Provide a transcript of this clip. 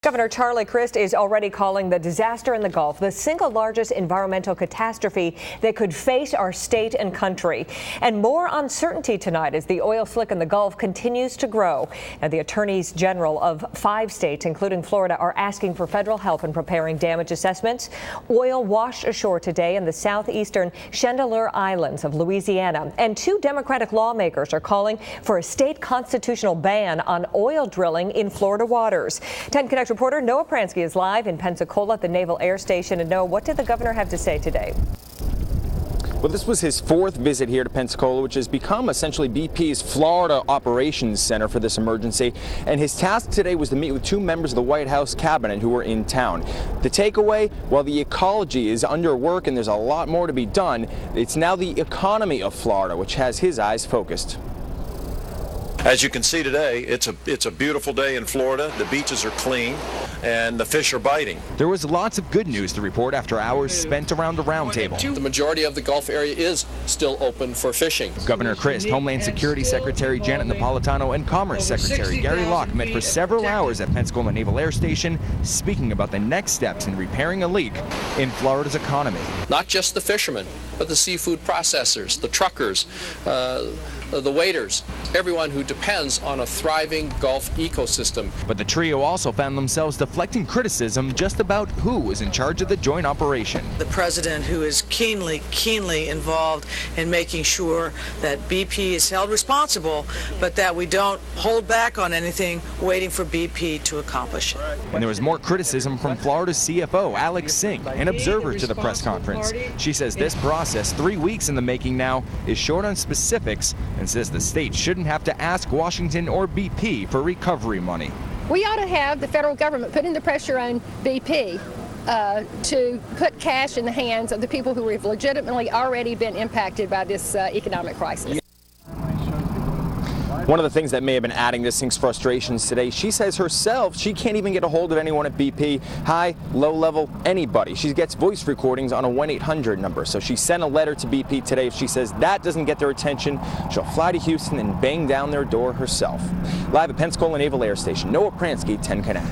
Governor Charlie Crist is already calling the disaster in the Gulf the single largest environmental catastrophe that could face our state and country. And more uncertainty tonight as the oil slick in the Gulf continues to grow. And the attorneys general of 5 states, including Florida, are asking for federal help in preparing damage assessments. Oil washed ashore today in the southeastern Chandeleur Islands of Louisiana. And 2 Democratic lawmakers are calling for a state constitutional ban on oil drilling in Florida waters. 10 Connect reporter Noah Pransky is live in Pensacola at the Naval Air Station. And Noah, what did the governor have to say today? Well, this was his 4th visit here to Pensacola, which has become essentially BP's Florida operations center for this emergency. And his task today was to meet with 2 members of the White House cabinet who were in town. The takeaway, while the ecology is under work and there's a lot more to be done, it's now the economy of Florida which has his eyes focused. As you can see today, it's a beautiful day in Florida. The beaches are clean and the fish are biting. There was lots of good news to report after hours spent around the roundtable. The majority of the Gulf area is still open for fishing. Governor Crist, Homeland Security Secretary Janet Napolitano, and Commerce Secretary Gary Locke met for several hours at Pensacola Naval Air Station, speaking about the next steps in repairing a leak in Florida's economy. Not just the fishermen, but the seafood processors, the truckers, the waiters, everyone who depends on a thriving Gulf ecosystem. But the trio also found themselves deflecting criticism just about who was in charge of the joint operation. The president, who is keenly involved in making sure that BP is held responsible, but that we don't hold back on anything, waiting for BP to accomplish it. And there was more criticism from Florida's CFO, Alex Singh, an observer to the press conference. She says this process, 3 weeks in the making now, is short on specifics, and says the state shouldn't have to ask Washington or BP for recovery money. We ought to have the federal government putting the pressure on BP to put cash in the hands of the people who have legitimately already been impacted by this economic crisis. One of the things that may have been adding to Singh's frustrations today, she says herself she can't even get a hold of anyone at BP, high, low level, anybody. She gets voice recordings on a 1-800 number. So she sent a letter to BP today. If she says that doesn't get their attention, she'll fly to Houston and bang down their door herself. Live at Pensacola Naval Air Station, Noah Pransky, 10 Connect.